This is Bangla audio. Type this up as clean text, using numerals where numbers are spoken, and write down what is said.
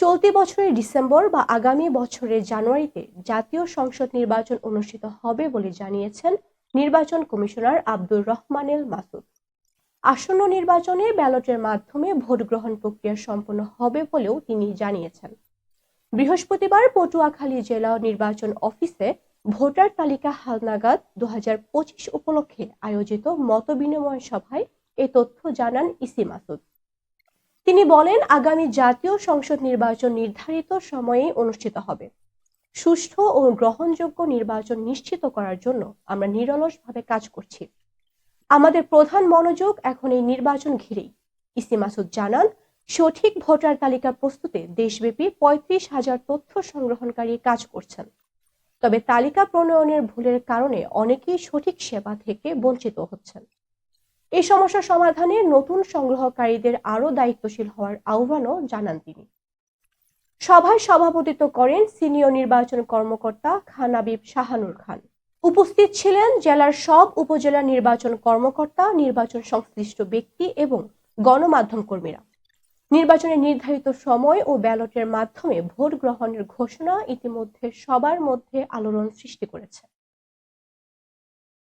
চলতি বছরের ডিসেম্বর বা আগামী বছরের জানুয়ারিতে জাতীয় সংসদ নির্বাচন অনুষ্ঠিত হবে বলে জানিয়েছেন নির্বাচন কমিশনার আব্দুর রহমানেল মাসুদ। আসন্ন নির্বাচনে ব্যালটের মাধ্যমে ভোট গ্রহণ প্রক্রিয়া সম্পন্ন হবে বলেও তিনি জানিয়েছেন। বৃহস্পতিবার পটুয়াখালী জেলা নির্বাচন অফিসে ভোটার তালিকা হালনাগাদ 2025 উপলক্ষে আয়োজিত মতবিনিময় সভায় এ তথ্য জানান ইসি মাসুদ। তিনি বলেন, আগামী জাতীয় সংসদ নির্বাচন নির্ধারিত সময়ে অনুষ্ঠিত হবে। সুষ্ঠু ও গ্রহণযোগ্য নির্বাচন নিশ্চিত করার জন্য আমরা নিরলসভাবে কাজ করছি। আমাদের প্রধান মনোযোগ এখন এই নির্বাচন ঘিরেই। ইসি মাসুদ জানান, সঠিক ভোটার তালিকা প্রস্তুতে দেশব্যাপী 35,000 তথ্য সংগ্রহণকারী কাজ করছেন। তবে তালিকা প্রণয়নের ভুলের কারণে অনেকেই সঠিক সেবা থেকে বঞ্চিত হচ্ছেন। এই সমস্যা সমাধানে নতুন সংগ্রহকারীদের আরও দায়িত্বশীল হওয়ার আহ্বানও জানান তিনি। সভায় সভাপতিত্ব করেন সিনিয়র নির্বাচন কর্মকর্তা খান আবিব শাহানুর খান। উপস্থিত ছিলেন জেলার সব উপজেলা নির্বাচন কর্মকর্তা, নির্বাচন সংশ্লিষ্ট ব্যক্তি এবং গণমাধ্যম কর্মীরা। নির্বাচনের নির্ধারিত সময় ও ব্যালটের মাধ্যমে ভোট গ্রহণের ঘোষণা ইতিমধ্যে সবার মধ্যে আলোড়ন সৃষ্টি করেছে।